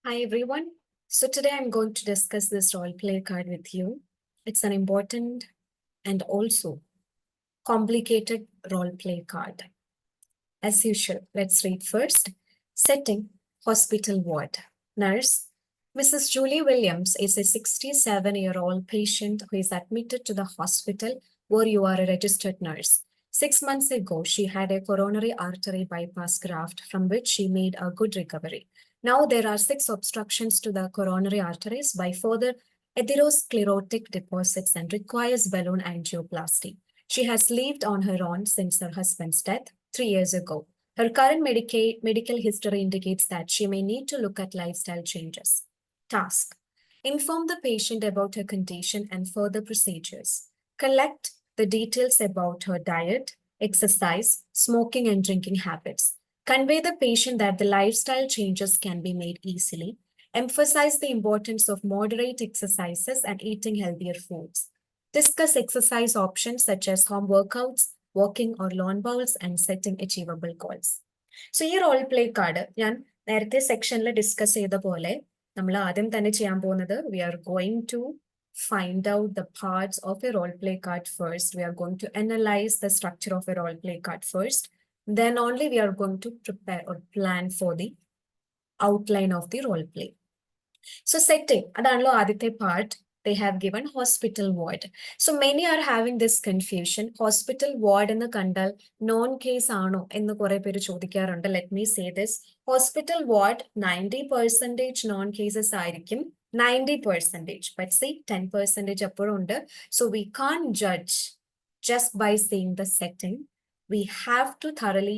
Hi everyone. So today I'm going to discuss this role play card with you. It's an important and also complicated role play card. As usual, let's read first. Setting, hospital ward. Nurse, Mrs. Julie Williams is a 67-year-old patient who is admitted to the hospital where you are a registered nurse. 6 months ago, she had a coronary artery bypass graft from which she made a good recovery. Now there are 6 obstructions to the coronary arteries by further atherosclerotic deposits and requires balloon angioplasty. She has lived on her own since her husband's death 3 years ago. Her current medical history indicates that she may need to look at lifestyle changes. Task: inform the patient about her condition and further procedures. Collect the details about her diet, exercise, smoking, and drinking habits. Convey the patient that the lifestyle changes can be made easily. Emphasize the importance of moderate exercises and eating healthier foods. Discuss exercise options such as home workouts, walking or lawn bowls, and setting achievable goals. So ഈ role play card ഞാൻ നേരത്തെ സെക്ഷനിൽ discuss ചെയ്ത പോലെ നമ്മൾ ആദ്യം തന്നെ ചെയ്യാൻ പോകുന്നത് we are going to find out the parts of a role play card first. We are going to analyze the structure of a role play card first. Then only we are going to prepare or plan for the outline of the role play. So setting, അതാണല്ലോ ആദ്യത്തെ part. They have given hospital ward. So many are having this confusion. Hospital ward എന്ന് കണ്ടാൽ non case ആണോ എന്ന് കുറെ പേര് ചോദിക്കാറുണ്ട്. Let me say this. Hospital ward 90% non cases ആയിരിക്കും. 90%. But see 10% അപ്പോഴും ഉണ്ട്. So we can't judge just by seeing the setting. We have to thoroughly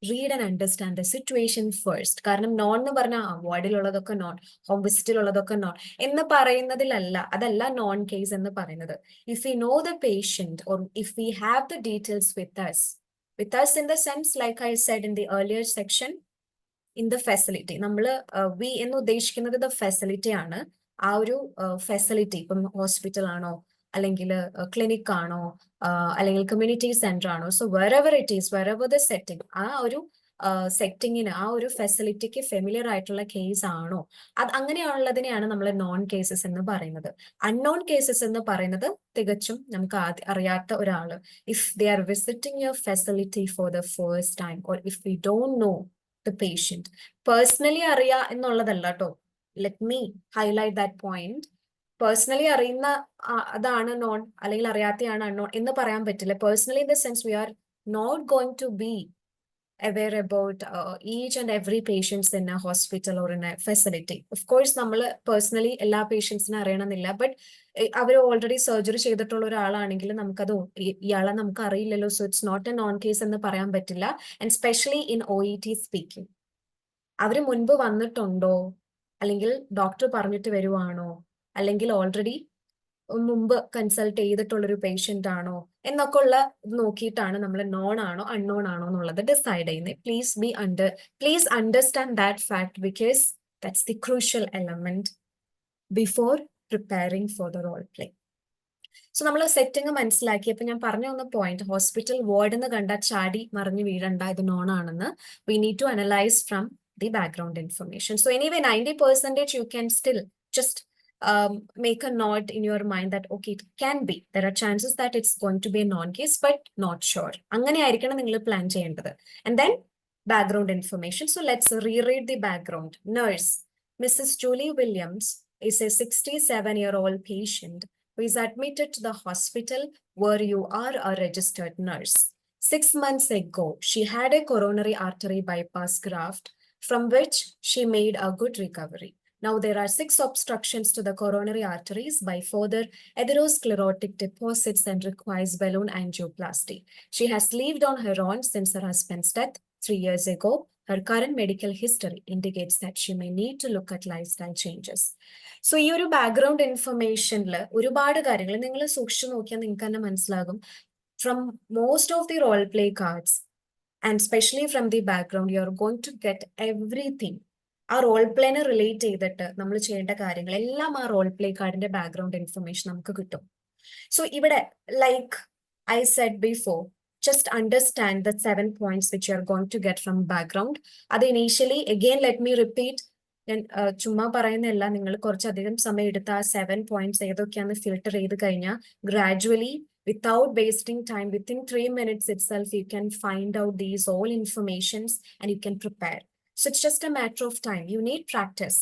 read and understand the situation first. കാരണം non എന്ന് പറഞ്ഞാൽ വാർഡിലുള്ളതൊക്കെ നോൺ, ഹോം വിസിറ്റിലുള്ളതൊക്കെ നോൺ എന്ന് പറയുന്നതിലല്ല, അതല്ല non case എന്ന് പറയുന്നത്. If we know the patient or if we have the details with us in the sense like I said in the earlier section, in the facility. നമ്മൾ V എന്ന് ഉദ്ദേശിക്കുന്നത് the facility ആണ്. ആ ഒരു facility ഇപ്പം hospital ആണോ അല്ലെങ്കിൽ clinic ആണോ അല്ലെങ്കിൽ കമ്മ്യൂണിറ്റി സെന്റർ ആണോ, so wherever it is, wherever the setting, ആ ഒരു സെറ്റിങ്ങിന് ആ ഒരു ഫെസിലിറ്റിക്ക് ഫെമിലിയർ ആയിട്ടുള്ള കേസ് ആണോ, അത് അങ്ങനെയുള്ളതിനെയാണ് നമ്മൾ നോൺ കേസസ് എന്ന് പറയുന്നത്. അൺനോൺ കേസസ് എന്ന് പറയുന്നത് തികച്ചും നമുക്ക് അറിയാത്ത ഒരാള്, if they are visiting your facility for the first time or if we don't know the patient. Personally അറിയാ എന്നുള്ളതല്ല കേട്ടോ, let me highlight that point. Personally അറിയുന്ന അതാണ് നോൺ, അല്ലെങ്കിൽ അറിയാത്തയാണ് അൺനോൺ എന്ന് പറയാൻ പറ്റില്ല. Personally in the sense we are not going to be aware about each and every patients in a hospital or in a facility. Of course, നമ്മൾ personally എല്ലാ പേഷ്യൻസിനെ അറിയണമെന്നില്ല, ബട്ട് അവർ ഓൾറെഡി സർജറി ചെയ്തിട്ടുള്ള ഒരാളാണെങ്കിൽ നമുക്കത് ഇയാളെ നമുക്ക് അറിയില്ലല്ലോ. So it's not a known case എന്ന് പറയാൻ പറ്റില്ല. And specially in OET speaking, അവർ മുൻപ് വന്നിട്ടുണ്ടോ, അല്ലെങ്കിൽ ഡോക്ടർ പറഞ്ഞിട്ട് വരുവാണോ, അല്ലെങ്കിൽ ഓൾറെഡി മുമ്പ് കൺസൾട്ട് ചെയ്തിട്ടുള്ളൊരു പേഷ്യന്റ് ആണോ എന്നൊക്കെ ഉള്ള നോക്കിയിട്ടാണ് നമ്മൾ നോൺ ആണോ അൺനോൺ ആണോ എന്നുള്ളത് ഡിസൈഡ് ചെയ്യുന്നത്. Please understand that fact because that's the crucial element before preparing for the role play. So നമ്മൾ സെറ്റിംഗ് മനസ്സിലാക്കിയപ്പോൾ ഞാൻ പറഞ്ഞു വന്ന പോയിന്റ്, ഹോസ്പിറ്റൽ വാർഡ് എന്ന് കണ്ടാൽ ചാടി മറിഞ്ഞ് വീഴണ്ട, ഇത് നോൺ ആണെന്ന്. We need to analyse from the background information. So anyway 90% you can still just make a note in your mind that okay, it can be, there are chances that it's going to be a non-case but not sure. അങ്ങനെ ആയിരിക്കണം നിങ്ങൾ plan ചെയ്യേണ്ടത്. And then background information. So let's reread the background. Nurse, Mrs. Julie Williams is a 67-year-old patient who is admitted to the hospital where you are a registered nurse. 6 months ago, she had a coronary artery bypass graft from which she made a good recovery. Now there are 6 obstructions to the coronary arteries by further atherosclerotic deposits and requires balloon angioplasty. She has lived on her own since her husband's death 3 years ago. Her current medical history indicates that she may need to look at lifestyle changes. So ഈ ഒരു background ഇൻഫർമേഷനിൽ ഒരുപാട് കാര്യങ്ങൾ നിങ്ങൾ സൂക്ഷിച്ചു നോക്കിയാൽ നിങ്ങൾക്ക് തന്നെ മനസ്സിലാകും. From most of the role play cards and especially from the background, you are going to get everything. ആ റോൾ പ്ലേനെ റിലേറ്റ് ചെയ്തിട്ട് നമ്മൾ ചെയ്യേണ്ട കാര്യങ്ങൾ എല്ലാം ആ റോൾ പ്ലേ കാർഡിന്റെ ബാക്ക്ഗ്രൗണ്ട് ഇൻഫർമേഷൻ നമുക്ക് കിട്ടും. സോ ഇവിടെ like I said before, just understand the 7 points which you are going to get from background. അത് initially, again let me repeat, ഞാൻ ചുമ്മാ പറയുന്നില്ല, നിങ്ങൾ കുറച്ചധികം സമയം എടുത്ത് ആ 7 points ഏതൊക്കെയാന്ന് ഫിൽട്ടർ ചെയ്ത് കഴിഞ്ഞാൽ gradually without wasting time, within 3 minutes itself, you can find out these all informations and you can prepare. So it's just a matter of time. You need practice.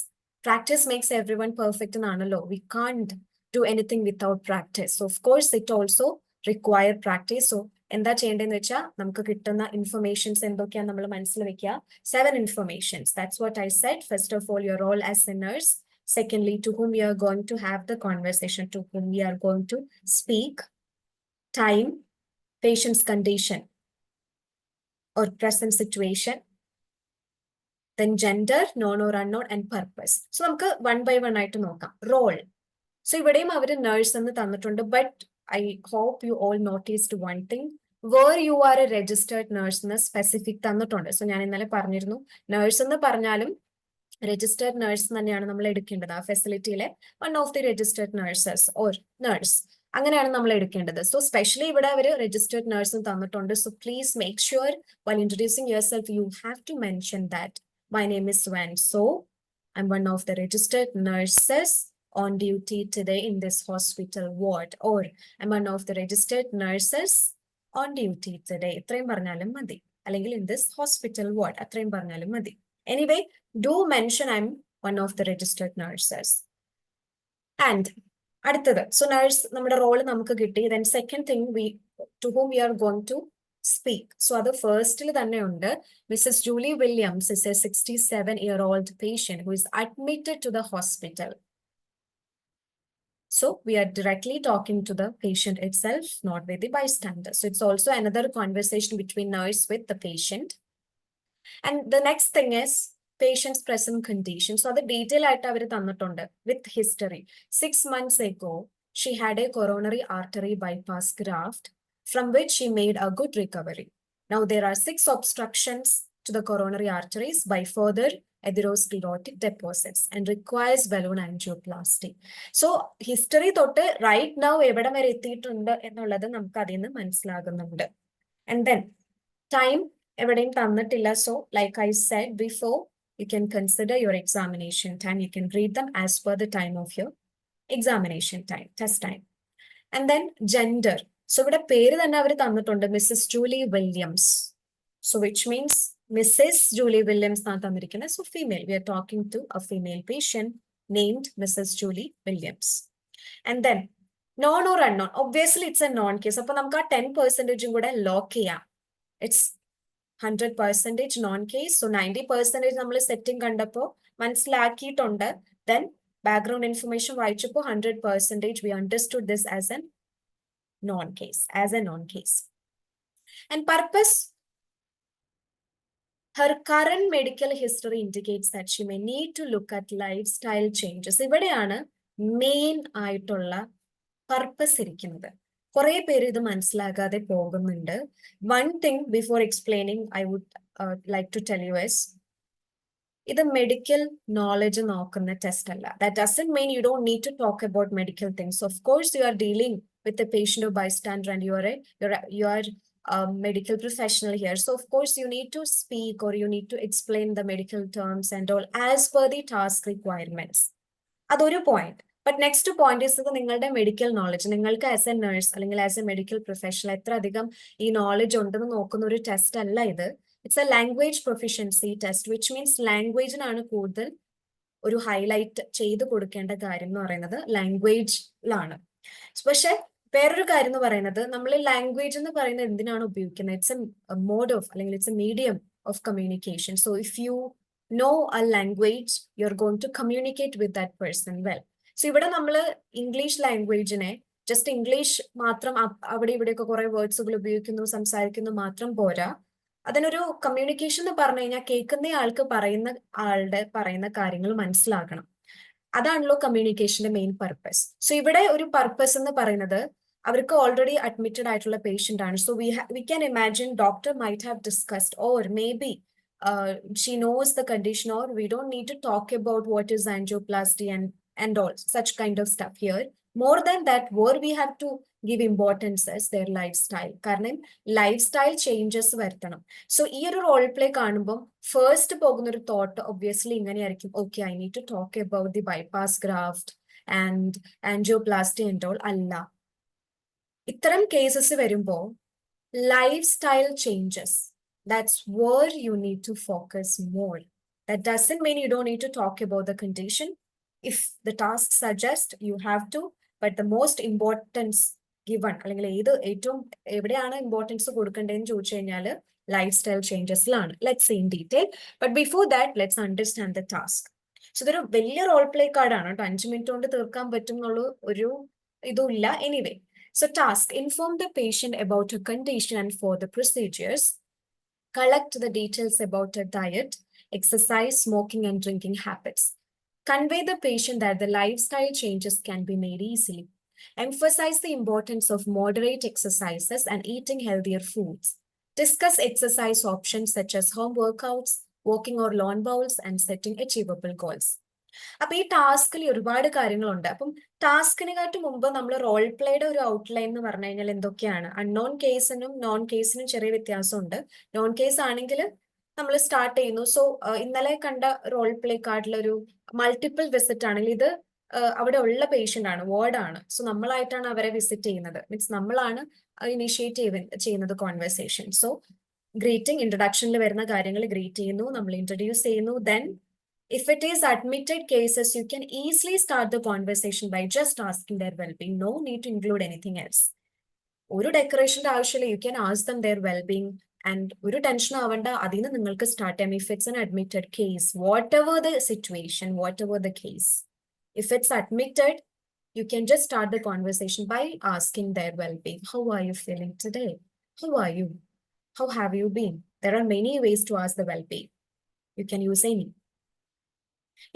Practice makes everyone perfect in Analo. We can't do anything without practice. So of course, it also require practice. So എന്താ ചെയ്യേണ്ടതെന്ന് വെച്ചാൽ നമുക്ക് കിട്ടുന്ന informations എന്തൊക്കെയാണ് നമ്മൾ മനസ്സിൽ വെക്കുക. 7 informations. That's what I said. First of all, your role as a nurse. Secondly, to whom we are going to have the conversation, to whom we are going to speak. Time, patient's condition or present situation. Then gender, known or unknown, and purpose. So നമുക്ക് one by one ആയിട്ട് നോക്കാം. Role. So ഇവിടെയും അവർ nurse എന്ന് തന്നിട്ടുണ്ട്. But I hope you all noticed one thing. Where you are a registered nurse എന്ന് specific തന്നിട്ടുണ്ട്. So ഞാൻ ഇന്നലെ പറഞ്ഞിരുന്നു, nurse എന്ന് പറഞ്ഞാലും registered nurse തന്നെയാണ് നമ്മൾ എടുക്കേണ്ടത്. ആ ഫെസിലിറ്റിയിലെ one of the registered nurses or nurse. അങ്ങനെയാണ് നമ്മൾ എടുക്കേണ്ടത്. So specially ഇവിടെ അവർ registered nurse തന്നിട്ടുണ്ട്. So please make sure while introducing yourself, you have to mention that my name is Swan. So I'm one of the registered nurses on duty today in this hospital ward, or I'm one of the registered nurses on duty today. ഇത്രയും പറഞ്ഞാലും മതി. അല്ലെങ്കിൽ in this hospital ward അത്രയും പറഞ്ഞാലും മതി. Anyway, do mention I'm one of the registered nurses. And അടുത്തത്, so nurse നമ്മുടെ role നമുക്ക് കിട്ടി. Then second thing, to whom we are going to speak. So അത് ഫസ്റ്റിൽ തന്നെ ഉണ്ട്. Mrs. Julie Williams is a 67-year-old patient who is admitted to the hospital. So we are directly talking to the patient itself, not with the bystander. So it's also another conversation between nurse with the patient. And the next thing is patient's present condition. So the detail ആയിട്ട് അവർ തന്നിട്ടുണ്ട് with history. 6 months ago, she had a coronary artery bypass graft from which she made a good recovery. Now there are 6 obstructions to the coronary arteries by further atherosclerotic deposits and requires balloon angioplasty. So history തൊട്ട് right now എവിടെ വരെ എത്തിയിട്ടുണ്ട് എന്നുള്ളത് നമുക്ക് അതിൽ നിന്ന് മനസ്സിലാകുന്നുണ്ട്. And then time എവിടെയും തന്നിട്ടില്ല. So like I said before, you can consider your examination time. You can read them as per the time of your examination time, test time. And then gender. So ഇവിടെ പേര് തന്നെ അവർ തന്നിട്ടുണ്ട്, Mrs. Julie Williams. So which means Mrs. Julie Williams എന്നാണ് തന്നിരിക്കുന്നത്. So female. We are talking to a female patient named Mrs. Julie Williams. And then known or unknown. Obviously it's a known case. അപ്പൊ നമുക്ക് ആ 10% കൂടെ lock ചെയ്യാം. It's 100% non case. So 90% നമ്മൾ setting കണ്ടപ്പോൾ മനസ്സിലാക്കിയിട്ടുണ്ട്. Then background information വായിച്ചപ്പോൾ 100% we understood this as a non case. And purpose, her current medical history indicates that she may need to look at lifestyle changes. ഇവിടെയാണ് main ആയിട്ടുള്ള purpose ഇരിക്കുന്നത്. കുറെ പേര് ഇത് മനസ്സിലാകാതെ പോകുന്നുണ്ട്. One thing before explaining, I would like to tell you is, ഇത് medical knowledge നോക്കുന്ന ടെസ്റ്റ് അല്ല. That doesn't mean you don't need to talk about medical things. Of course, you are dealing with a patient or bystander and you are a medical professional here. So of course, you need to speak or you need to explain the medical terms and all as per the task requirements. അതൊരു point. But next point is നിങ്ങളുടെ medical knowledge. നിങ്ങൾക്ക് as A nurse അല്ലെങ്കിൽ as A medical professional എത്ര അധികം ഈ knowledge ഉണ്ടെന്ന് നോക്കുന്ന ഒരു ടെസ്റ്റ് അല്ല ഇത്. It's a language proficiency test, which means ലാംഗ്വേജിനാണ് കൂടുതൽ ഒരു ഹൈലൈറ്റ് ചെയ്ത് കൊടുക്കേണ്ട കാര്യം എന്ന് പറയുന്നത് ലാംഗ്വേജിലാണ്. പക്ഷെ വേറൊരു കാര്യം എന്ന് പറയുന്നത്, നമ്മൾ ലാംഗ്വേജ് എന്ന് പറയുന്നത് എന്തിനാണ് ഉപയോഗിക്കുന്നത്? ഇറ്റ്സ് എ മോഡ് ഓഫ് അല്ലെങ്കിൽ it's A medium of communication. So if you know a language, you're going to communicate with that person well. So ഇവിടെ നമ്മൾ ഇംഗ്ലീഷ് ലാംഗ്വേജിനെ ജസ്റ്റ് ഇംഗ്ലീഷ് മാത്രം അവിടെ ഇവിടെയൊക്കെ കുറെ വേർഡ്സുകൾ ഉപയോഗിക്കുന്നു, സംസാരിക്കുന്നു മാത്രം പോരാ. അതിനൊരു കമ്മ്യൂണിക്കേഷൻ എന്ന് പറഞ്ഞു കഴിഞ്ഞാൽ കേൾക്കുന്ന ആൾക്ക് പറയുന്ന കാര്യങ്ങൾ മനസ്സിലാക്കണം. അതാണല്ലോ കമ്മ്യൂണിക്കേഷന്റെ മെയിൻ പർപ്പസ്. സോ ഇവിടെ ഒരു പർപ്പസ് എന്ന് പറയുന്നത് അവർക്ക് ഓൾറെഡി അഡ്മിറ്റഡ് ആയിട്ടുള്ള പേഷ്യന്റ് ആണ്. So we can imagine doctor might have discussed or may be she knows the condition, or we don't need to talk about what is angioplasty and all such kind of stuff here. More than that, where we have to give importance is their lifestyle. കാരണം lifestyle changes വരുത്തണം. So ഈ ഒരു role play കാണുമ്പോൾ first പോകുന്ന ഒരു thought obviously ഇങ്ങനെയായിരിക്കും, okay I need to talk about the bypass graft and angioplasty and all. അല്ല, ഇത്തരം കേസസ് വരുമ്പോൾ lifestyle changes, that's where you need to focus more. That doesn't mean you don't need to talk about the condition. If the task suggests, you have to, but the most importance given, അല്ലെങ്കിൽ ഏത് ഏറ്റവും എവിടെയാണ് importance കൊടുക്കേണ്ടതെന്ന് ചോദിച്ചു കഴിഞ്ഞാൽ life style ചേഞ്ചസിലാണ്. Let's see in detail, but before that let's understand the task. So ഇതൊരു വലിയ റോൾ പ്ലേ കാർഡാണ് കേട്ടോ, 5 മിനിറ്റ് കൊണ്ട് തീർക്കാൻ പറ്റും എന്നുള്ള ഒരു ഇതും ഇല്ല. Anyway, so task, inform the patient about a condition and for the procedures, collect the details about a diet, exercise, smoking and drinking habits. Convey the patient that the lifestyle changes can be made easily. Emphasize the importance of moderate exercises and eating healthier foods. Discuss exercise options such as home workouts, walking or lawn bowls, and setting achievable goals. അപ്പൊ ഈ ടാസ്കിൽ ഒരുപാട് കാര്യങ്ങളുണ്ട്. അപ്പം ടാസ്കിനെക്കാട്ട് മുമ്പ് നമ്മൾ role പ്ലേയുടെ ഒരു outline എന്ന് പറഞ്ഞു കഴിഞ്ഞാൽ എന്തൊക്കെയാണ്? അൺനോൺ കേസിനും നോൺ കേസിനും ചെറിയ വ്യത്യാസമുണ്ട്. നോൺ കേസ് ആണെങ്കിൽ നമ്മൾ സ്റ്റാർട്ട് ചെയ്യുന്നു. സോ ഇന്നലെ കണ്ട റോൾ പ്ലേ കാർഡിലൊരു മൾട്ടിപ്പിൾ വിസിറ്റ് ആണെങ്കിൽ ഇത് അവിടെ ഉള്ള പേഷ്യന്റ് ആണ്, വാർഡാണ്. സോ നമ്മളായിട്ടാണ് അവരെ വിസിറ്റ് ചെയ്യുന്നത്, മീൻസ് നമ്മളാണ് ഇനിഷ്യേറ്റ് ചെയ്യുന്നത് കോൺവെർസേഷൻ. സോ ഗ്രീറ്റിംഗ്, ഇൻട്രൊഡക്ഷനിൽ വരുന്ന കാര്യങ്ങൾ ഗ്രീറ്റ് ചെയ്യുന്നു, നമ്മൾ ഇൻട്രൊഡ്യൂസ് ചെയ്യുന്നു. Then if it is admitted cases, you can easily start the conversation by just asking their well-being. No need to include anything else. ഒരു ഡെക്കറേഷന്റെ ആവശ്യമില്ല, U can ask them their well-being and ഒരു tension ആവണ്ട, അതിന് നിങ്ങൾക്ക് start ചെയ്യാം. If it's an admitted case, whatever the situation, whatever the case, if it's admitted, you can just start the conversation by asking their well-being. How are you feeling today? How are you? How have you been? There are many ways to ask the well-being. You can use any.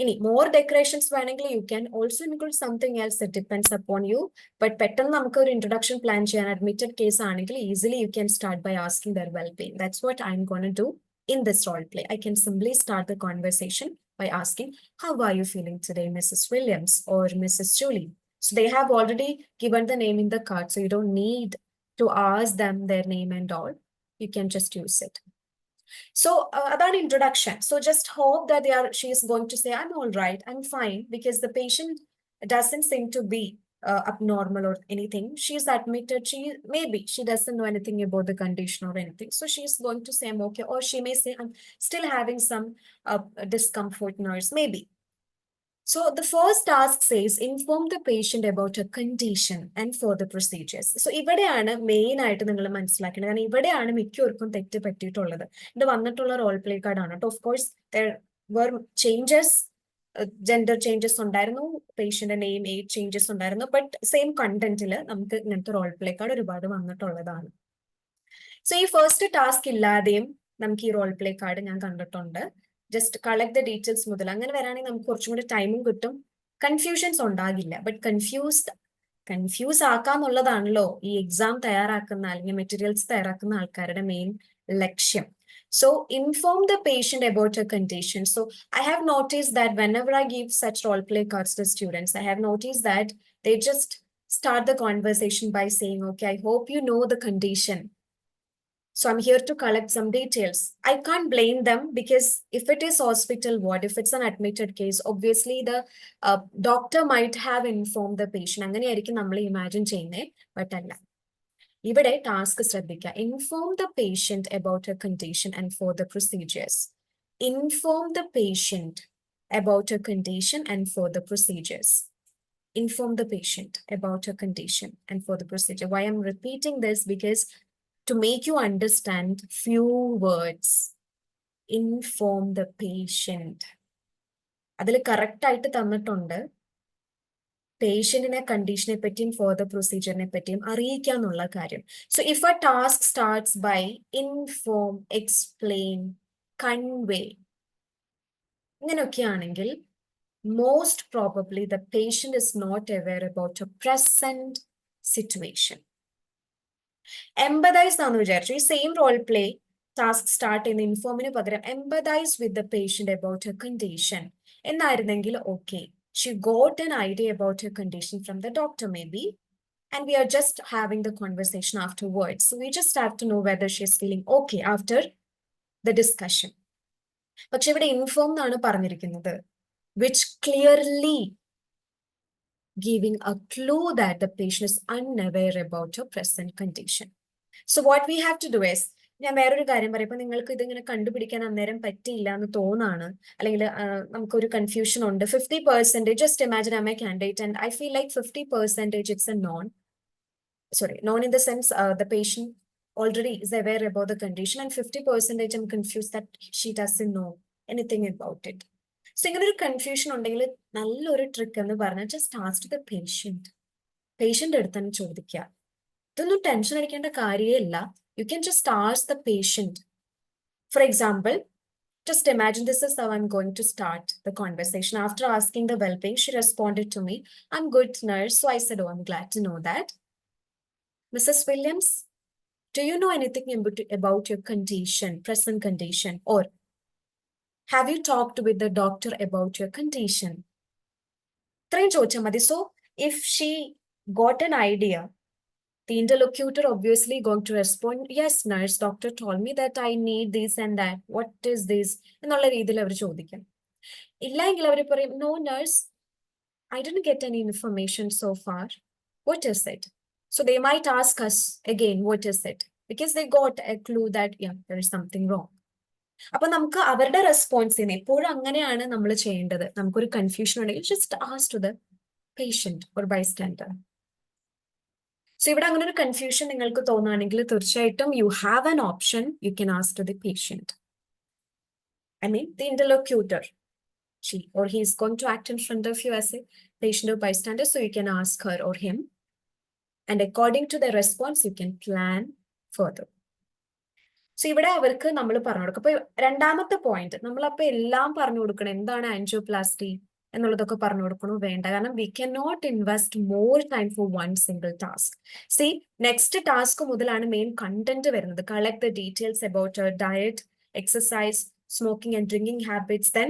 ഇനി more decorations വേണമെങ്കിൽ you can also include something else, it depends upon you. But പെട്ടെന്ന് നമുക്ക് ഒരു introduction plan ചെയ്യാൻ admitted case ആണെങ്കിൽ easily you can start by asking their wellbeing. That's what I'm gonna do in this role play. I can simply start the conversation by asking, how are you feeling today, Mrs. Williams or Mrs. Julie? So they have already given the name in the card, so you don't need to ask them their name and all. You can just use it. So that introduction. So just hope that she is going to say, I'm all right, I'm fine, because the patient doesn't seem to be abnormal or anything. She is admitted, maybe she doesn't know anything about the condition or anything. So she is going to say, I'm okay. Or she may say, I'm still having some discomfort, nurse, maybe. So the first task says, inform the patient about a condition and further procedures. So ഇവിടെയാണ് main ആയിട്ട് നിങ്ങൾ മനസ്സിലാക്കേണ്ടത്. കാരണം ഇവിടെയാണ് മിക്കവർക്കും തെറ്റ് പറ്റിയിട്ടുള്ളത്. ഇത് വന്നിട്ടുള്ള റോൾ പ്ലേ കാർഡാണ് കേട്ടോ. Of course were changes, gender changes ഉണ്ടായിരുന്നു, പേഷ്യന്റ് നെയിം, ഏജ് ചേഞ്ചസ് ഉണ്ടായിരുന്നു, ബട്ട് സെയിം കണ്ടന്റിൽ നമുക്ക് ഇങ്ങനത്തെ റോൾ പ്ലേ കാർഡ് ഒരുപാട് വന്നിട്ടുള്ളതാണ്. സോ ഈ ഫസ്റ്റ് ടാസ്ക് ഇല്ലാതെയും നമുക്ക് ഈ റോൾ പ്ലേ കാർഡ് ഞാൻ കണ്ടിട്ടുണ്ട്. ജസ്റ്റ് കളക്ട് ദ ഡീറ്റെയിൽസ് മുതൽ അങ്ങനെ വരാണെങ്കിൽ നമുക്ക് കുറച്ചും കൂടി ടൈമും കിട്ടും, കൺഫ്യൂഷൻസ് ഉണ്ടാകില്ല. ബട്ട് കൺഫ്യൂസ് ആക്കാന്നുള്ളതാണല്ലോ ഈ എക്സാം തയ്യാറാക്കുന്ന അല്ലെങ്കിൽ മെറ്റീരിയൽസ് തയ്യാറാക്കുന്ന ആൾക്കാരുടെ മെയിൻ ലക്ഷ്യം. So inform the patient about a condition. So I have noticed that whenever I give such role play cards to students, I have noticed that they just start the conversation by saying, okay, I hope you know the condition. So I'm here to collect some details. I can't blame them, because if it is hospital ward, if it's an admitted case, obviously the doctor might have informed the patient. അങ്ങനെയായിരിക്കും നമ്മൾ imagine ചെയ്യുന്നേ, but അല്ല. ഇവിടെ task ശ്രദ്ധിക്കുക. Inform the patient about a condition and for the procedures. Inform the patient about a condition and for the procedures. Inform the patient about a condition and for the procedure. Why I'm repeating this? Because to make you understand few words. Inform the patient. അതിൽ correct ആയിട്ട് തന്നിട്ടുണ്ട് പേഷ്യന്റിനെ കണ്ടീഷനെ പറ്റിയും for the പ്രൊസീജിയറിനെ പറ്റിയും അറിയിക്കാന്നുള്ള കാര്യം. So if a task starts by inform, explain, convey, ഇങ്ങനെയൊക്കെയാണെങ്കിൽ most probably the patient is not aware about a present situation. Empathize ആണെന്ന് വിചാരിച്ചു. ഈ same role play task start ചെയ്യുന്ന ഇൻഫോമിന് പകരം empathize with the patient about a condition എന്നായിരുന്നെങ്കിൽ okay, She got an idea about her condition from the doctor maybe, and we are just having the conversation afterwards. So we just have to know whether she is feeling okay after the discussion. പക്ഷെ ഇവിടെ inform എന്നാണ് പറഞ്ഞിരിക്കുന്നത്, which clearly giving a clue that the patient is unaware about her present condition. So what we have to do is, ഞാൻ വേറൊരു കാര്യം പറയാം. ഇപ്പൊ നിങ്ങൾക്ക് ഇതിങ്ങനെ കണ്ടുപിടിക്കാൻ അന്നേരം പറ്റിയില്ല എന്ന് തോന്നാണ്, അല്ലെങ്കിൽ നമുക്കൊരു കൺഫ്യൂഷൻ ഉണ്ട്. 50%, just imagine I'm a candidate and I feel like 50% it's a non in the sense the patient already is aware about the condition, and 50% I'm confused that she doesn't know anything about it. So ഇങ്ങനെ ഒരു confusion ഉണ്ടെങ്കിൽ നല്ലൊരു trick എന്ന് പറഞ്ഞാൽ just ask the patient അടുത്ത് തന്നെ ചോദിക്കുക. ഇതൊന്നും ടെൻഷൻ അടിക്കേണ്ട കാര്യമില്ല. You can just ask the patient. For example, just imagine this is how I'm going to start the conversation. After asking the well-being, she responded to me, I'm good, nurse. So I said, oh, I'm glad to know that. Mrs. Williams, do you know anything about your condition, present condition? Or have you talked with the doctor about your condition? So if she got an idea, the interlocutor obviously going to respond, yes, nurse, doctor told me that I need this and that. What is this? എന്നുള്ള രീതിയിൽ അവർ ചോദിക്കും. ഇല്ലെങ്കിൽ അവർ പറയും, no, nurse, I didn't get any information so far. What is it? So they might ask us again, what is it? Because they got a clue that, yeah, there is something wrong. അപ്പൊ നമുക്ക് അവരുടെ റെസ്പോൺസിനെ എപ്പോഴും അങ്ങനെയാണ് നമ്മൾ ചെയ്യേണ്ടത്. നമുക്കൊരു confusion ഉണ്ടെങ്കിൽ just ask to the patient or bystander. So ഇവിടെ അങ്ങനെ ഒരു കൺഫ്യൂഷൻ നിങ്ങൾക്ക് തോന്നുകയാണെങ്കിൽ തീർച്ചയായിട്ടും you have an option. You can ask to the patient. I mean, the interlocutor, she or he is going to act in front of you as a patient or bystander, so you can ask her or him. And according to the response, you can plan further. So ഇവിടെ അവർക്ക് നമ്മൾ പറഞ്ഞു കൊടുക്കും. അപ്പൊ രണ്ടാമത്തെ point, നമ്മളപ്പോ എല്ലാം പറഞ്ഞു കൊടുക്കണം. എന്താണ് ആൻജിയോപ്ലാസ്റ്റി എന്നുള്ളതൊക്കെ പറഞ്ഞു കൊടുക്കണോ? വേണ്ട. കാരണം we can not invest more time for one single task. C, next task മുതലാണ് മെയിൻ കണ്ടന്റ് വരുന്നത്. Collect the details about diet, exercise, smoking and drinking habits, then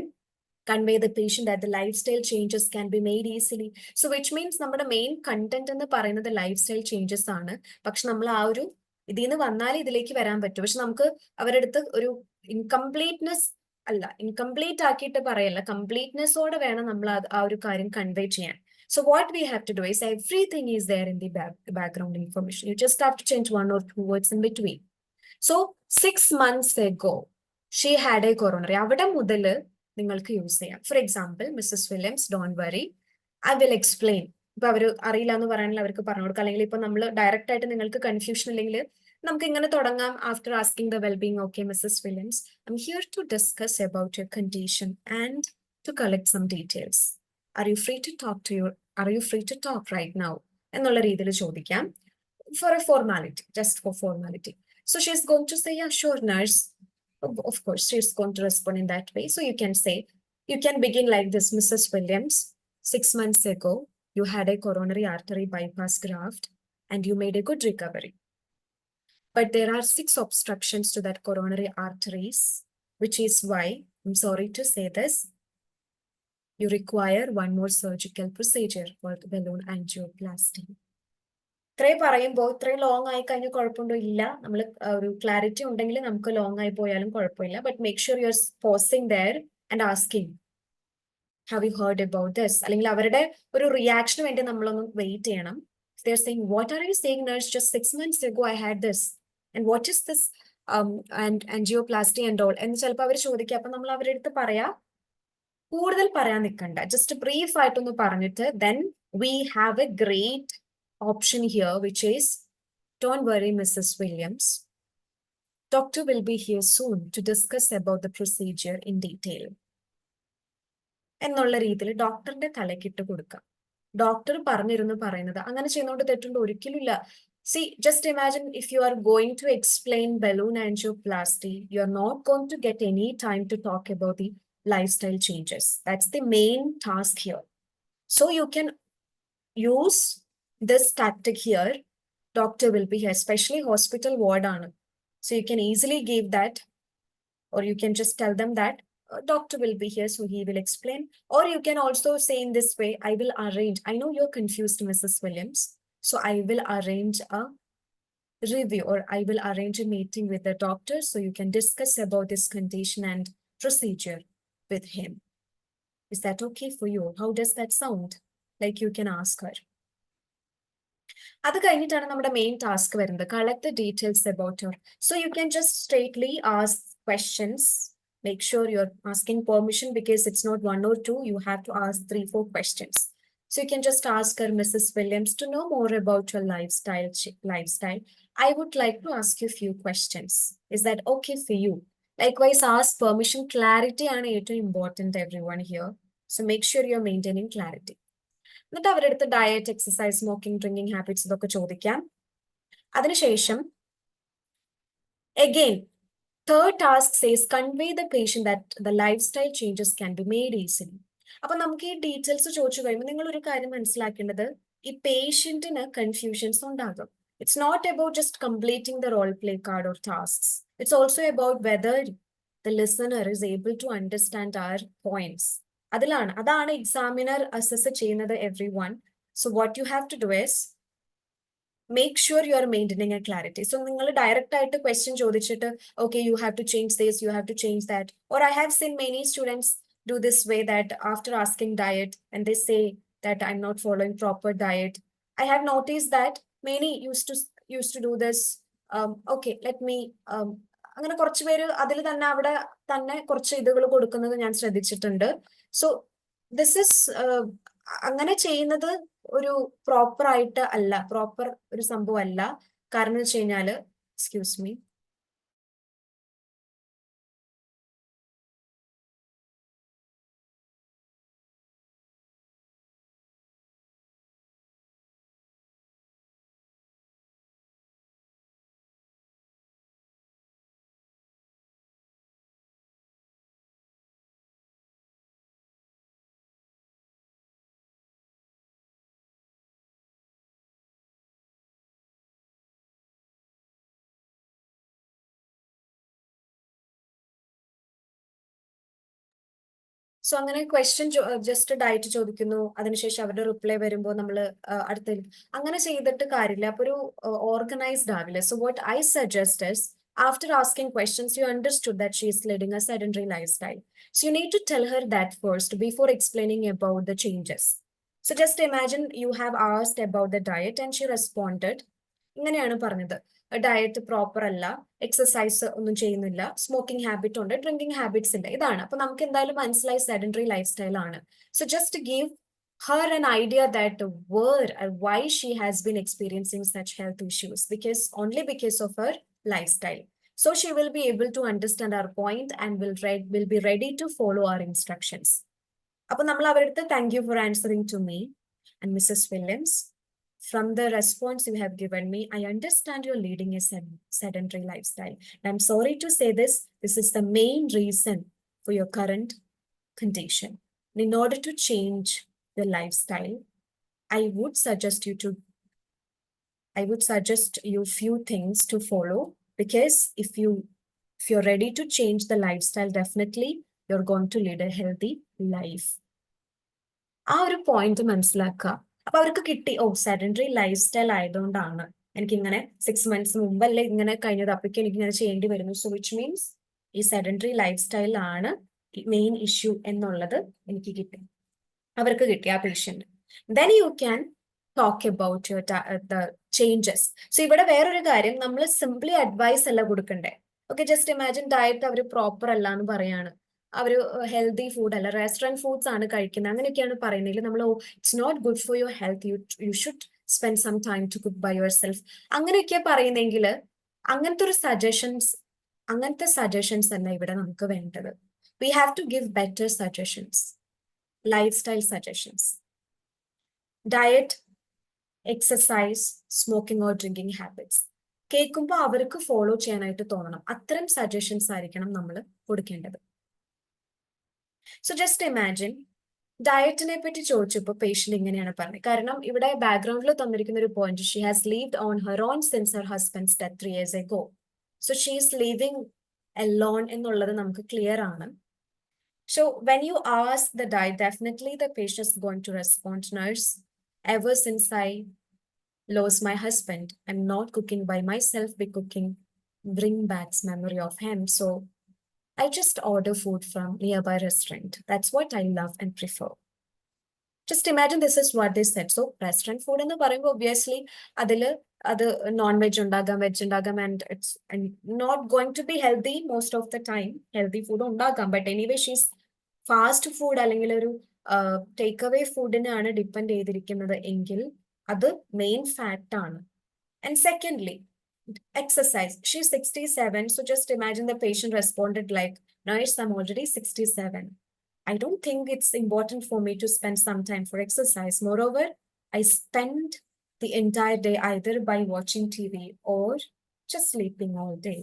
convey the patient that the lifestyle changes can be made easily. So which means നമ്മുടെ main content എന്ന് പറയുന്നത് life style changes ആണ്. പക്ഷെ നമ്മൾ ആ ഒരു ഇതിൽ നിന്ന് വന്നാലേ ഇതിലേക്ക് വരാൻ പറ്റും. പക്ഷെ നമുക്ക് അവരുടെ അടുത്ത് ഒരു ഇൻകംപ്ലീറ്റ്നെസ് അല്ല, ഇൻകംപ്ലീറ്റ് ആക്കിയിട്ട് പറയല്ല, കംപ്ലീറ്റ്നെസ്സോടെ വേണം നമ്മൾ ആ ഒരു കാര്യം കൺവേ ചെയ്യാൻ. So what we have to do is everything is there in the background information. You just have to change one or two words in between. So 6 months ago, she had a coronary. അവിടെ മുതൽ നിങ്ങൾക്ക് use ചെയ്യാം. For example, Mrs Williams, don't worry, I will explain. ഇപ്പൊ അവർ അറിയില്ല എന്ന് പറയാനുള്ള അവർക്ക് പറഞ്ഞു കൊടുക്കാം. അല്ലെങ്കിൽ ഇപ്പൊ നമ്മൾ ഡയറക്റ്റ് ആയിട്ട് നിങ്ങൾക്ക് കൺഫ്യൂഷൻ ഇല്ലെങ്കിൽ നമുക്ക് ഇങ്ങനെ തുടങ്ങാം. After asking the wellbeing, okay Mrs Williams, I'm here to discuss about your condition and to collect some details. Are you free to talk right now എന്നുള്ള രീതിയിൽ ചോദിക്കാം. For a formality, just for formality. So she's going to say, yeah, sure, nurse. Of course, she's going to respond in that way. So you can say, you can begin like this, Mrs. Williams, 6 months ago, you had a coronary artery bypass graft and you made a good recovery. But there are 6 obstructions to that coronary arteries, which is why, I'm sorry to say this, you require one more surgical procedure called balloon angioplasty. ഇത്രയും പറയുമ്പോൾ ഇത്രയും long ആയി കഴിഞ്ഞാൽ കുഴപ്പമുണ്ടോ? ഇല്ല. നമ്മൾ ഒരു clarity ഉണ്ടെങ്കിൽ നമുക്ക് ലോങ് ആയി പോയാലും കുഴപ്പമില്ല. But make sure you are posing there and asking, have you heard about this? അല്ലെങ്കിൽ അവരുടെ ഒരു റിയാക്ഷന് വേണ്ടി നമ്മളൊന്ന് വെയിറ്റ് ചെയ്യണം. They are saying, what are you saying, nurse? Just 6 months ago I had this. And what is this and angioplasty and all? എന്ന് ചിലപ്പോൾ അവർ ചോദിക്കുക. അപ്പൊ നമ്മൾ അവരുടെ അടുത്ത് പറയാ, കൂടുതൽ പറയാൻ നിൽക്കണ്ട, ജസ്റ്റ് ബ്രീഫ് ആയിട്ടൊന്ന് പറഞ്ഞിട്ട് then we have a great option here, which is, don't worry, Mrs. Williams. Doctor will be here soon to discuss about the procedure in detail. എന്നുള്ള രീതിയിൽ ഡോക്ടറിന്റെ തലക്കിട്ട് കൊടുക്കാം. ഡോക്ടർ പറഞ്ഞിരുന്നു പറയുന്നത് അങ്ങനെ ചെയ്യുന്നതുകൊണ്ട് തെറ്റുണ്ട്? ഒരിക്കലുമില്ല. See, just imagine if you are going to explain balloon angioplasty, you are not going to get any time to talk about the lifestyle changes. That's the main task here. So you can use this tactic here. Doctor will be here, especially hospital ward on. So you can easily give that, or you can just tell them that doctor will be here, so he will explain. Or you can also say in this way, I will arrange. I know you're confused, Mrs. Williams. So I will arrange a review, or I will arrange a meeting with the doctor so you can discuss about this condition and procedure with him. Is that okay for you? How does that sound? Like you can ask her. അത് കഴിഞ്ഞിട്ടാണ് നമ്മുടെ main task വരുന്നത്. Collect the details about her. So you can just straightly ask questions. Make sure you're asking permission, because it's not one or two. You have to ask 3-4 questions. So you can just ask her, Mrs. Williams, to know more about your lifestyle. I would like to ask you a few questions. Is that okay for you? Likewise, ask permission. Clarity ആണ് ഏറ്റവും important, everyone here. So make sure you're maintaining clarity. എന്നിട്ട് അവരുടെ അടുത്ത് diet, exercise, smoking, drinking habits ഇതൊക്കെ ചോദിക്കാം. അതിനുശേഷം again, third task says convey the patient that the lifestyle changes can be made easily. അപ്പൊ നമുക്ക് ഈ ഡീറ്റെയിൽസ് ചോദിച്ചു കഴിയുമ്പോൾ നിങ്ങൾ ഒരു കാര്യം മനസ്സിലാക്കേണ്ടത്, ഈ പേഷ്യന്റിന് കൺഫ്യൂഷൻസ് ഉണ്ടാകും. It's not about just completing the role play card or tasks. It's also about whether the listener is able to understand our points. അതാണ് എക്സാമിനർ അസസ് ചെയ്യുന്നത്, everyone. So what you have to do is make sure you are maintaining a clarity. So നിങ്ങൾ direct ആയിട്ട് question ചോദിച്ചിട്ട്, okay, you have to change this, you have to change that. Or I have seen many students do this way, that after asking diet and they say that I'm not following proper diet. I have noticed that many used to do this. Okay, let me അങ്ങനെ കുറച്ച് പേര് അതിൽ തന്നെ അവിടെ തന്നെ കുറച്ച് ഇതുകൾ കൊടുക്കുന്നത് ഞാൻ ശ്രദ്ധിച്ചിട്ടുണ്ട്. സോ ദിസ് ഇസ് അങ്ങനെ ചെയ്യുന്നത് ഒരു പ്രോപ്പർ ആയിട്ട് അല്ല, പ്രോപ്പർ ഒരു സംഭവം അല്ല. കാരണം വെച്ച് കഴിഞ്ഞാല്, എക്സ്ക്യൂസ് മീ, സോ അങ്ങനെ ക്വസ്റ്റ്യൻ ജസ്റ്റ് ഡയറ്റ് ചോദിക്കുന്നു, അതിനുശേഷം അവരുടെ റിപ്ലൈ വരുമ്പോൾ നമ്മൾ അടുത്ത അങ്ങനെ ചെയ്തിട്ട് കാര്യമില്ല. അപ്പൊ ഒരു ഓർഗനൈസ്ഡ് ആവില്ല. So what I suggest is, after asking questions, you understood that she is leading a sedentary lifestyle. So you need to tell her that first before explaining about the changes. So just imagine you have asked about the diet and she responded. ഇങ്ങനെയാണ് പറഞ്ഞത്, diet proper അല്ല, exercise ഒന്നും ചെയ്യുന്നില്ല, smoking habit ഉണ്ട്, drinking habits ഉണ്ട്. ഇതാണ്. അപ്പൊ നമുക്ക് എന്തായാലും മനസ്സിലായി സെഡൻറ്ററി ലൈഫ് സ്റ്റൈൽ ആണ്. So just give her an idea that where or why she has been experiencing such health issues, only because of her lifestyle. So she will be able to understand our point and will be ready to follow our instructions. അപ്പൊ നമ്മൾ അവരുടെ thank you for answering to me and Mrs. Williams. From the response you have given me, I understand you're leading a sedentary lifestyle. And I'm sorry to say this is the main reason for your current condition. In order to change your lifestyle, I would suggest you few things to follow, because if you're ready to change the lifestyle, definitely you're going to lead a healthy life. ആ ഒരു point മനസ്സിലാക്കുക. അപ്പൊ അവർക്ക് കിട്ടി, sedentary life style ആയതുകൊണ്ടാണ് എനിക്കിങ്ങനെ 6 months മുമ്പല്ലേ ഇങ്ങനെ കഴിഞ്ഞത്, അപ്പോഴേക്കും എനിക്ക് ഇങ്ങനെ ചെയ്യേണ്ടി വരുന്നു. സോ വിച്ച് മീൻസ് ഈ സെഡൻറ്ററി ലൈഫ് സ്റ്റൈൽ ആണ് മെയിൻ ഇഷ്യൂ എന്നുള്ളത് എനിക്ക് കിട്ടി, അവർക്ക് കിട്ടി, ആ patient. Then you can talk about your the changes. So ഇവിടെ വേറൊരു കാര്യം, നമ്മൾ സിംപ്ലി അഡ്വൈസ് അല്ല കൊടുക്കണ്ടേ. ഓക്കെ, ജസ്റ്റ് ഇമാജിൻ ഡയറ്റ് അവർ പ്രോപ്പർ അല്ല എന്ന് പറയാണ്, അവർ ഹെൽത്തി ഫുഡ് അല്ല, റെസ്റ്റോറൻറ്റ് ഫുഡ്സ് ആണ് കഴിക്കുന്നത്, അങ്ങനെയൊക്കെയാണ് പറയുന്നതെങ്കിൽ നമ്മൾ it's not good for your health, you should spend some time to cook by yourself, അങ്ങനെയൊക്കെ പറയുന്നെങ്കിൽ അങ്ങനത്തെ സജഷൻസ് അല്ല ഇവിടെ നമുക്ക് വേണ്ടത്. We have to give better suggestions, lifestyle suggestions. Diet, exercise, smoking or drinking habits കേൾക്കുമ്പോൾ അവർക്ക് follow ചെയ്യാനായിട്ട് തോന്നണം. അത്തരം സജഷൻസ് ആയിരിക്കണം നമ്മൾ കൊടുക്കേണ്ടത്. സോ ജസ്റ്റ് ഇമാജിൻ, ഡയറ്റിനെ പറ്റി ചോദിച്ചപ്പോൾ പേഷ്യന്റ് ഇങ്ങനെയാണ് പറഞ്ഞത്. കാരണം ഇവിടെ ബാക്ക്ഗ്രൗണ്ടിൽ തന്നിരിക്കുന്ന ഒരു point, she has lived on her own since her husband's death 3 years ago. So she is living alone എന്നുള്ളത് നമുക്ക് ക്ലിയർ ആണ്. So when you ask the diet, definitely the patient is going to respond, nurse, ever since I lost my husband, I'm not cooking by myself, be cooking bring back memory of him. So I just order food from nearby restaurant. That's what I love and prefer. Just imagine this is what they said. So restaurant food എന്ന് പറയുമ്പോൾ obviously അതില് അത് non-veg ഉണ്ടാകാം, veg ഉണ്ടാകാം, and it's not going to be healthy most of the time. Healthy food ഉണ്ടാകാം, but anyway she's fast food അല്ലെങ്കിൽ ഒരു take away ഫുഡിനാണ് depend ചെയ്തിരിക്കുന്നത് എങ്കിൽ അത് മെയിൻ ഫാക്ട് ആണ്. And secondly, exercise. She's 67, so just imagine the patient responded like, nurse, I'm already 67. I don't think it's important for me to spend some time for exercise. Moreover, I spend the entire day either by watching TV or just sleeping all day.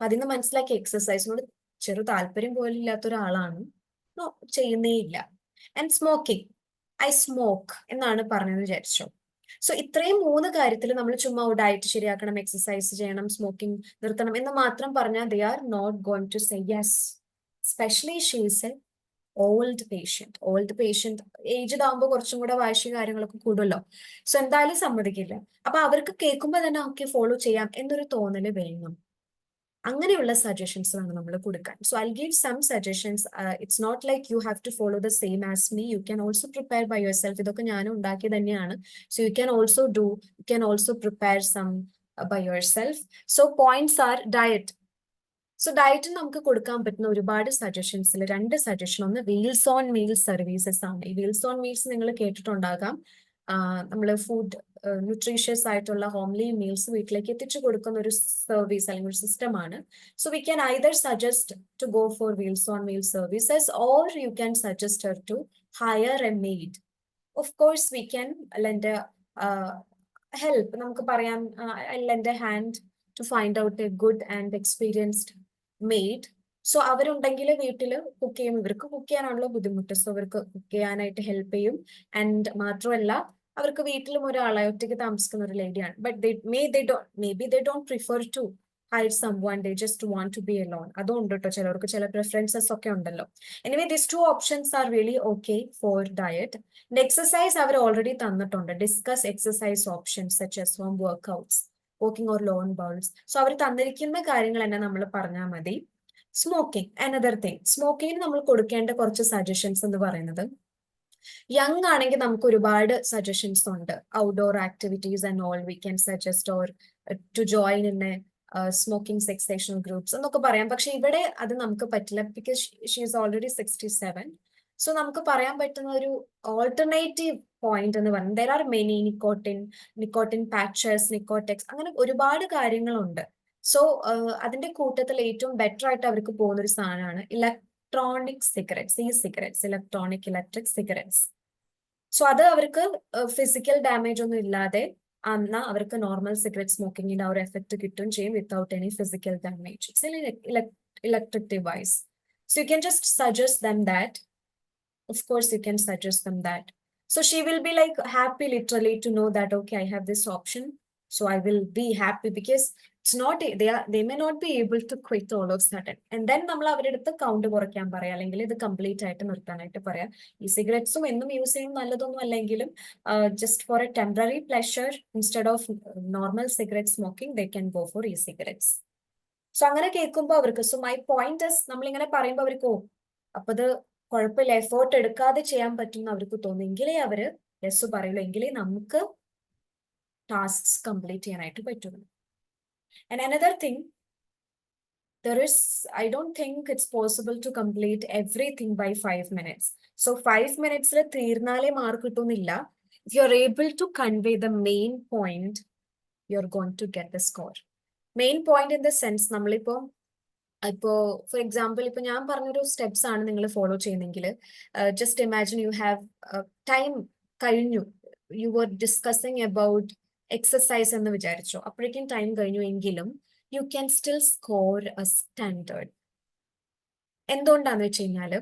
അതിന് മനസ്സിലാക്കി എക്സസൈസിനോട് ചെറു താല്പര്യം പോലും ഇല്ലാത്ത ഒരാളാണ്, ചെയ്യുന്നേ ഇല്ല. And smoking, I smoke എന്നാണ് പറഞ്ഞതെന്ന് വിചാരിച്ചോ. സോ ഇത്രയും 3 കാര്യത്തിൽ നമ്മൾ ചുമ്മാ ഡയറ്റ് ശരിയാക്കണം, എക്സസൈസ് ചെയ്യണം, സ്മോക്കിംഗ് നിർത്തണം എന്ന് മാത്രം പറഞ്ഞാൽ they are not going to say yes. Specially she's a old patient aged ആകുമ്പോൾ കുറച്ചും കൂടെ വാശി കാര്യങ്ങളൊക്കെ കൂടുമല്ലോ. സോ എന്തായാലും സമ്മതിക്കില്ല. അപ്പൊ അവർക്ക് കേൾക്കുമ്പോൾ തന്നെ ഓക്കെ ഫോളോ ചെയ്യാം എന്നൊരു തോന്നല് വേണം. അങ്ങനെയുള്ള സജഷൻസ് ആണ് നമ്മൾ കൊടുക്കാൻ. So I give some suggestions. It's not like you have to follow the same as me. You can also prepare by yourself. ഇതൊക്കെ ഞാനും ഉണ്ടാക്കി തന്നെയാണ്. So you can also prepare some by yourself. So points are diet. So ഡയറ്റിൽ നമുക്ക് കൊടുക്കാൻ പറ്റുന്ന ഒരുപാട് സജഷൻസിൽ 2 സജഷൻ. ഒന്ന് വീൽസ് ഓൺ മീൽസ് സർവീസസ് ആണ്. ഈ വീൽസ് ഓൺ മീൽസ് നിങ്ങൾ കേട്ടിട്ടുണ്ടാകാം. നമ്മൾ ഫുഡ് ന്യൂട്രീഷ്യസ് ആയിട്ടുള്ള ഹോംലി മീൽസ് വീട്ടിലേക്ക് എത്തിച്ചു കൊടുക്കുന്ന ഒരു സർവീസ് അല്ലെങ്കിൽ ഒരു സിസ്റ്റമാണ്. So we can either suggest to go for wheels on meals services or you can suggest her to hire a maid. Of course we can lend help. നമുക്ക് പറയാം I lend a hand to find out a good and experienced maid. So അവരുണ്ടെങ്കിൽ വീട്ടിൽ cook ചെയ്യും. ഇവർക്ക് cook ചെയ്യാനാണല്ലോ ബുദ്ധിമുട്ട്. So അവർക്ക് cook ചെയ്യാനായിട്ട് help ചെയ്യും. ആൻഡ് മാത്രമല്ല അവർക്ക് വീട്ടിലും ഒരാളെ ഒറ്റയ്ക്ക് താമസിക്കുന്ന ഒരു ലേഡിയാണ്. But maybe they don't prefer to hire someone. They just want to be alone. അതുകൊണ്ട് കേട്ടോ ചിലർക്ക് ചില പ്രിഫറൻസസ് ഒക്കെ ഉണ്ടല്ലോ. Anyway these 2 options are really okay for diet. Exercise അവർ ഓൾറെഡി തന്നിട്ടുണ്ട്. Discuss exercise options such as home workouts, walking or lawn bowls. So അവർ തന്നിരിക്കുന്ന കാര്യങ്ങൾ തന്നെ നമ്മൾ പറഞ്ഞാൽ മതി. Smoking, another thing. സ്മോക്കിങ്ങിന് നമ്മൾ കൊടുക്കേണ്ട കുറച്ച് സജഷൻസ് എന്ന് പറയുന്നത്, യങ് ആണെങ്കിൽ നമുക്ക് ഒരുപാട് സജഷൻസ് ഉണ്ട്. Outdoor activities and all we can suggest, or to join in a smoking cessation groups എന്നൊക്കെ പറയാം. പക്ഷെ ഇവിടെ അത് നമുക്ക് പറ്റില്ല, because she is already 67. So നമുക്ക് പറയാൻ പറ്റുന്ന ഒരു ഓൾട്ടർനേറ്റീവ് പോയിന്റ് എന്ന് പറയുന്നത്, there are many nicotine patches, Nicotex, അങ്ങനെ ഒരുപാട് കാര്യങ്ങളുണ്ട്. സോ അതിന്റെ കൂട്ടത്തിൽ ഏറ്റവും ബെറ്റർ ആയിട്ട് അവർക്ക് പോകുന്ന ഒരു സാധനമാണ് ഇലക്ട്രോണിക് സിഗരറ്റ്സ്. ഈ സിഗരറ്റ്സ് ഇലക്ട്രിക് സിഗരറ്റ്സ്. സോ അത് അവർക്ക് ഫിസിക്കൽ ഡാമേജ് ഒന്നും ഇല്ലാതെ എന്നാൽ അവർക്ക് നോർമൽ സിഗരറ്റ് സ്മോക്കിങ്ങിന്റെ ആ ഒരു എഫക്ട് കിട്ടുകയും ചെയ്യും without any physical damage. It's electric device. So you can just suggest them that. Of course, you can suggest them that. So she will be like happy literally to know that, okay, I have this option. So I will be happy because it's not, they may not be able to quit all of a sudden. And then നമ്മൾ അവരുടെ അടുത്ത് count കുറയ്ക്കാൻ പറയാം, അല്ലെങ്കിൽ ഇത് complete ആയിട്ട് നിർത്താനായിട്ട് പറയാം. ഈ സിഗരറ്റ്സും എന്നും യൂസ് ചെയ്യുന്നത് നല്ലതൊന്നും അല്ലെങ്കിലും just for A temporary pleasure instead of normal cigarette smoking they can go for ഈ സിഗരറ്റ്സ്. സോ അങ്ങനെ കേൾക്കുമ്പോൾ അവർക്ക്, സോ മൈ പോയിന്റ് ഇസ്, നമ്മളിങ്ങനെ പറയുമ്പോൾ അവർക്ക് അപ്പൊ അത് കുഴപ്പമില്ല, എഫേർട്ട് എടുക്കാതെ ചെയ്യാൻ പറ്റുന്ന അവർക്ക് തോന്നും. എങ്കിലേ അവര് യെസ് പറയുള്ളൂ, എങ്കിലേ നമുക്ക് ടാസ്ക്സ് കംപ്ലീറ്റ് ചെയ്യാനായിട്ട് പറ്റുള്ളൂ. And another thing, I don't think it's possible to complete everything by 5 minutes. So 5 minutes തീർന്നാലേ mark കിട്ടുന്നില്ല. If you're able to convey the main point, you're going to get the score. Main point in the sense, നമ്മളിപ്പോ for example ഇപ്പൊ ഞാൻ പറഞ്ഞൊരു steps ആണ് നിങ്ങൾ follow ചെയ്യുന്നെങ്കിൽ, just imagine you have time കഴിഞ്ഞു, you were discussing about exercise എന്ന് വിചാരിച്ചോ, അപ്പോഴേക്കും ടൈം കഴിഞ്ഞു എങ്കിലും you can still score a standard. എന്തുകൊണ്ടാന്ന് വെച്ച് കഴിഞ്ഞാല്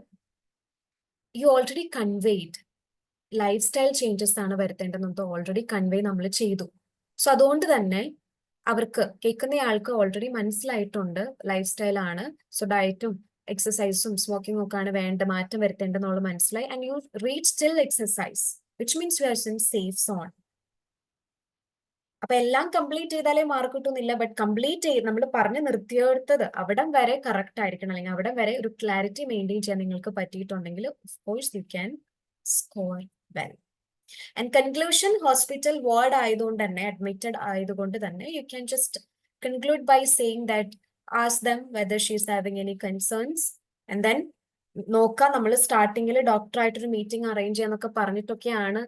you already conveyed lifestyle changes ആണ് വരുത്തേണ്ടത്, ഓൾറെഡി കൺവേ നമ്മൾ ചെയ്തു. സോ അതുകൊണ്ട് തന്നെ അവർക്ക് കേൾക്കുന്ന ആൾക്ക് ഓൾറെഡി മനസ്സിലായിട്ടുണ്ട് ലൈഫ് സ്റ്റൈൽ ആണ്. സോ ഡയറ്റും എക്സസൈസും സ്മോക്കിംഗ് ഒക്കെയാണ് വേണ്ട മാറ്റം വരുത്തേണ്ടെന്നുള്ളത് മനസ്സിലായി and you read still exercise which means you are in safe zone. അപ്പൊ എല്ലാം കംപ്ലീറ്റ് ചെയ്താലേ മാർക്ക് കിട്ടുന്നില്ല, ബട്ട് കംപ്ലീറ്റ് ചെയ്ത് നമ്മൾ പറഞ്ഞു നിർത്തിയെടുത്തത് അവിടം വരെ കറക്റ്റ് ആയിരിക്കണം, അല്ലെങ്കിൽ അവിടം വരെ ഒരു ക്ലാരിറ്റി മെയിൻറ്റെയിൻ ചെയ്യാൻ നിങ്ങൾക്ക് പറ്റിയിട്ടുണ്ടെങ്കിൽ of course you can score well. And conclusion, hospital ward ആയതുകൊണ്ട് തന്നെ, അഡ്മിറ്റഡ് ആയതുകൊണ്ട് തന്നെ you can just conclude by saying that ask them whether she is having any concerns and then നോക്കാം. നമ്മൾ സ്റ്റാർട്ടിങ്ങിൽ ഡോക്ടറായിട്ടൊരു മീറ്റിംഗ് അറേഞ്ച് ചെയ്യാന്നൊക്കെ പറഞ്ഞിട്ടൊക്കെയാണ്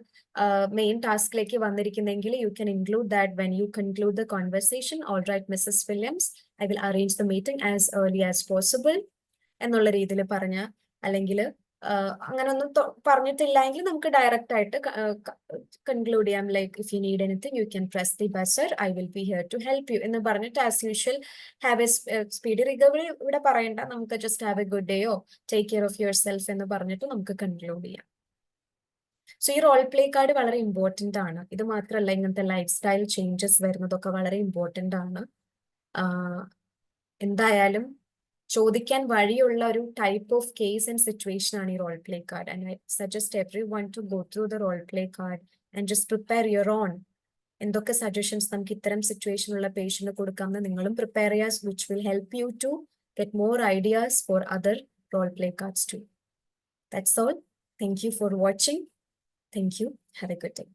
മെയിൻ ടാസ്കിലേക്ക് വന്നിരിക്കുന്നെങ്കിൽ you can include that when you conclude the conversation, all right Mrs Williams, I will arrange the meeting as early as possible എന്നുള്ള രീതിയിൽ പറഞ്ഞ, അല്ലെങ്കിൽ അങ്ങനെ ഒന്നും പറഞ്ഞിട്ടില്ലെങ്കിൽ നമുക്ക് ഡയറക്റ്റ് ആയിട്ട് കൺക്ലൂഡ് ചെയ്യാം. Like if you need anything you can press the buzzer, I will be here to help you എന്ന് പറഞ്ഞിട്ട് as usual have a speedy recovery ഇവിടെ പറയണ്ട, നമുക്ക് ജസ്റ്റ് ഹാവ് എ ഗുഡ് ഡേയോ take care of yourself എന്ന് പറഞ്ഞിട്ട് നമുക്ക് conclude ചെയ്യാം. സോ ഈ റോൾ പ്ലേ കാർഡ് വളരെ ഇമ്പോർട്ടൻ്റ് ആണ്. ഇത് മാത്രമല്ല, ഇങ്ങനത്തെ ലൈഫ് സ്റ്റൈൽ ചേഞ്ചസ് വരുന്നതൊക്കെ വളരെ ഇമ്പോർട്ടൻ്റ് ആണ്. എന്തായാലും ചോദിക്കാൻ വഴിയുള്ള ഒരു type of case and situation ആണ് ഈ role play card. And I suggest everyone to go through the role play card and just prepare your own. എന്തൊക്കെ സജഷൻസ് നമുക്ക് ഇത്തരം സിറ്റുവേഷനുള്ള പേഷ്യന്റ് കൊടുക്കാമെന്ന് നിങ്ങളും പ്രിപ്പയർ ചെയ്യുക, which will help you to get more ideas for other role play cards too. That's all. Thank you for watching. Thank you. Have a good day.